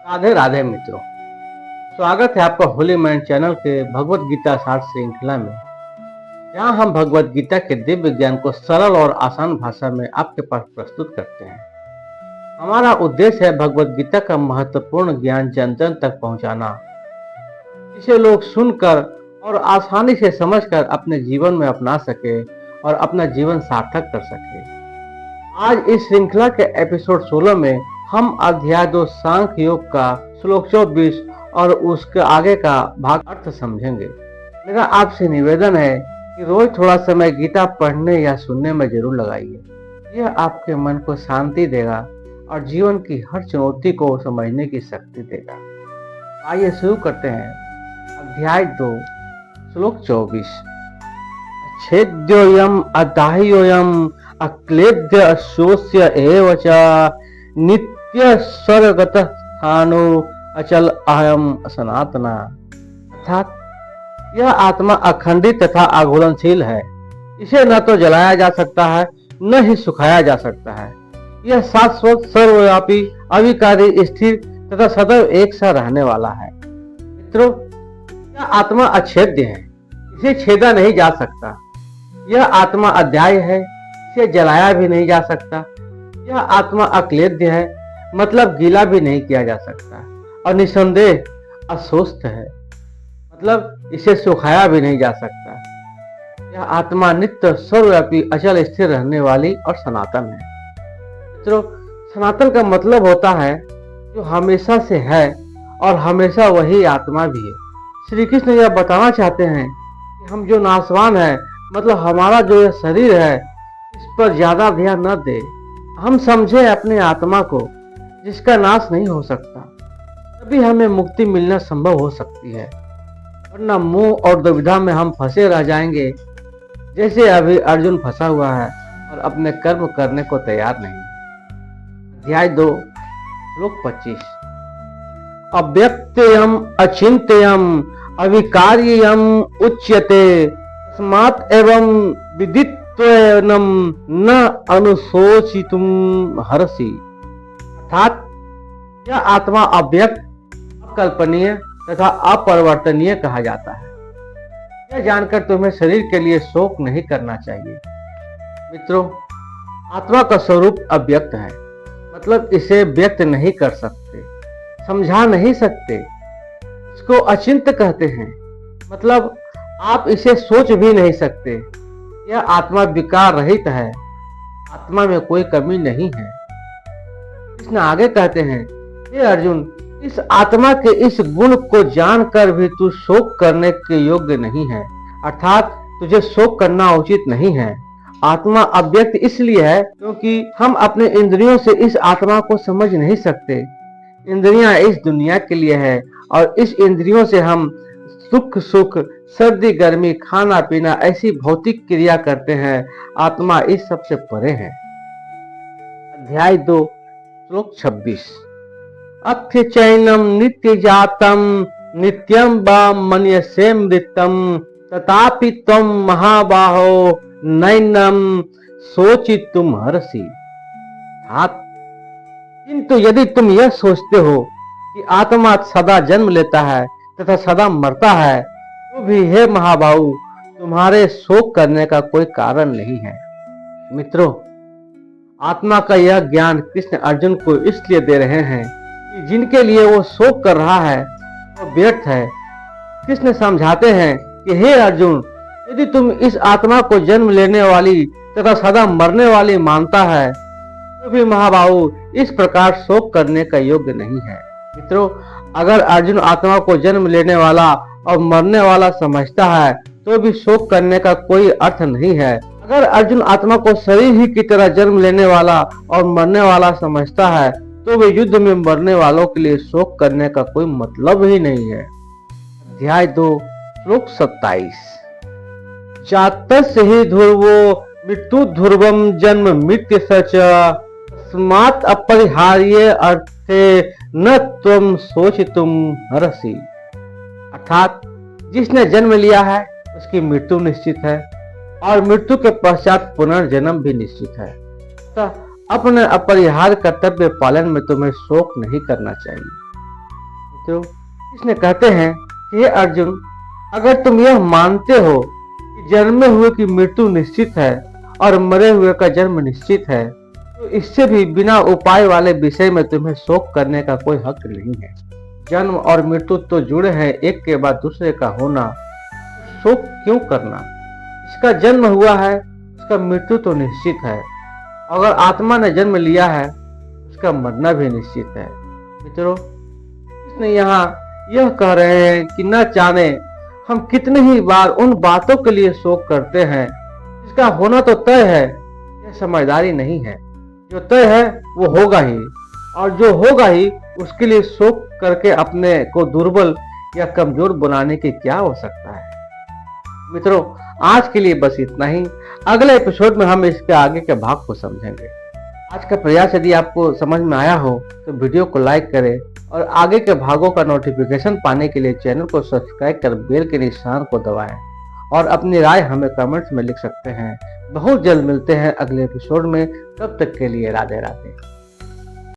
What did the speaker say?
राधे राधे मित्रों, स्वागत है आपका होली मैन चैनल के भगवत गीता सार श्रृंखला में, जहां हम भगवत गीता के दिव्य ज्ञान को सरल और आसान भाषा में आपके पास प्रस्तुत करते हैं। हमारा उद्देश्य है भगवत गीता का महत्वपूर्ण ज्ञान जन जन तक पहुंचाना, जिसे लोग सुनकर और आसानी से समझकर अपने जीवन में अपना सके और अपना जीवन सार्थक कर सके। आज इस श्रृंखला के एपिसोड 16 में हम अध्याय 2 सांख्य योग का श्लोक 24 और उसके आगे का भाग अर्थ समझेंगे। मेरा आपसे निवेदन है कि रोज थोड़ा समय गीता पढ़ने या सुनने में जरूर लगाइए। यह आपके मन को शांति देगा और जीवन की हर चुनौती को समझने की शक्ति देगा। आइए शुरू करते हैं। अध्याय 2 श्लोक 24। छेद्योयम अदाह्योयम अक्लेद्य अशोष्य एव च नित्य स्वर्गत स्थानो अचल अहम सनातना। अर्थात यह आत्मा अखंडित तथा अघुलनशील है। इसे न तो जलाया जा सकता है न ही सुखाया जा सकता है। यह शाश्वत, सर्वव्यापी, अविकारी, स्थिर तथा सदैव एक सा रहने वाला है। मित्रों, यह आत्मा अछेद्य है, इसे छेदा नहीं जा सकता। यह आत्मा अध्याय है, इसे जलाया भी नहीं जा सकता। यह आत्मा अक्लेद्य है, मतलब गीला भी नहीं किया जा सकता। और निसंदेह अस्वस्थ है, मतलब इसे सुखाया भी नहीं जा सकता। यह आत्मा नित्य, सर्वव्यापी, अचल, स्थिर रहने वाली और सनातन है। मित्रों, सनातन का मतलब होता है जो हमेशा से है और हमेशा वही आत्मा भी है। श्री कृष्ण यह बताना चाहते हैं कि हम जो नाशवान है, मतलब हमारा जो यह शरीर है, इस पर ज्यादा ध्यान न दे। हम समझे अपने आत्मा को, जिसका नाश नहीं हो सकता, तभी हमें मुक्ति मिलना संभव हो सकती है। वरना मोह और दुविधा में हम फंसे रह जाएंगे, जैसे अभी अर्जुन फंसा हुआ है और अपने कर्म करने को तैयार नहीं। अध्याय 2 श्लोक 25। अव्यक्तयम अचिंत्यम अविकार्यम उच्यते तस्मात् एवं विदित्वैनं न अनुशोचितुम हर्षि। अर्थात यह आत्मा अव्यक्त, अकल्पनीय तथा अपरिवर्तनीय कहा जाता है। यह जानकर तुम्हें शरीर के लिए शोक नहीं करना चाहिए। मित्रों, आत्मा का स्वरूप अव्यक्त है, मतलब इसे व्यक्त नहीं कर सकते, समझा नहीं सकते। इसको अचिंत्य कहते हैं, मतलब आप इसे सोच भी नहीं सकते। यह आत्मा विकार रहित है, आत्मा में कोई कमी नहीं है। कृष्ण आगे कहते हैं, हे अर्जुन, इस आत्मा के इस गुण को जानकर भी तू शोक करने के योग्य नहीं है, अर्थात तुझे शोक करना उचित नहीं है। आत्मा अव्यक्त इसलिए है क्योंकि हम अपने इंद्रियों से इस आत्मा को समझ नहीं सकते। इंद्रियां इस दुनिया के लिए है और इस इंद्रियों से हम सुख, सर्दी, गर्मी, खाना पीना ऐसी भौतिक क्रिया करते हैं। आत्मा इस सब से परे है। अध्याय 2 श्लोक 26। अथ चैनम नित्य जातम नित्यम वा मन्यसे मृतम तथापि त्वं महाबाहो नैनम शोचितुम हर्षि। किंतु यदि तुम यह सोचते हो कि आत्मा सदा जन्म लेता है तथा सदा मरता है, तो भी हे महाबाहु, तुम्हारे शोक करने का कोई कारण नहीं है। मित्रों, आत्मा का यह ज्ञान कृष्ण अर्जुन को इसलिए दे रहे हैं कि जिनके लिए वो शोक कर रहा है वो व्यर्थ है। कृष्ण समझाते हैं कि हे अर्जुन, यदि तुम इस आत्मा को जन्म लेने वाली तथा सदा मरने वाली मानता है, तो भी महाबाहु इस प्रकार शोक करने का योग्य नहीं है। मित्रों, अगर अर्जुन आत्मा को जन्म लेने वाला और मरने वाला समझता है, तो भी शोक करने का कोई अर्थ नहीं है। अगर अर्जुन आत्मा को शरीर ही की तरह जन्म लेने वाला और मरने वाला समझता है, तो भी युद्ध में मरने वालों के लिए शोक करने का कोई मतलब ही नहीं है। अध्याय 2 श्लोक 27। जातस्य हि ध्रुवो मृत्यु ध्रुवम जन्म मृत्यु सच तस्मात् अपरिहार्य अर्थे न त्वं शोचितुम हर्षि। अर्थात जिसने जन्म लिया है उसकी मृत्यु निश्चित है और मृत्यु के पश्चात पुनर्जन्म भी निश्चित है। तो अपने अपरिहार्य कर्तव्य पालन में तुम्हें शोक नहीं करना चाहिए। मित्रों, इसने कहते हैं कि हे अर्जुन, अगर तुम यह मानते हो कि जन्मे हुए की मृत्यु निश्चित है और मरे हुए का जन्म निश्चित है, तो इससे भी बिना उपाय वाले विषय में तुम्हें शोक करने का कोई हक नहीं है। जन्म और मृत्यु तो जुड़े हैं, एक के बाद दूसरे का होना, शोक क्यों करना? इसका जन्म हुआ है, उसका मृत्यु तो निश्चित है। अगर आत्मा ने जन्म लिया है, उसका मरना भी निश्चित है। मित्रों, इसने यहाँ यह कह रहे हैं कि न जाने हम कितनी ही बार उन बातों के लिए शोक करते हैं जिसका होना तो तय है, यह समझदारी नहीं है। जो तय है वो होगा ही, और जो होगा ही उसके लिए शोक करके अपने को दुर्बल या कमजोर बनाने की क्या हो सकता है। मित्रों, आज के लिए बस इतना ही। अगले एपिसोड में हम इसके आगे के भाग को समझेंगे। आज का प्रयास यदि आपको समझ में आया हो तो वीडियो को लाइक करें और आगे के भागों का नोटिफिकेशन पाने के लिए चैनल को सब्सक्राइब कर बेल के निशान को दबाएं और अपनी राय हमें कमेंट्स में लिख सकते हैं। बहुत जल्द मिलते हैं अगले एपिसोड में। तब तक के लिए राधे राधे।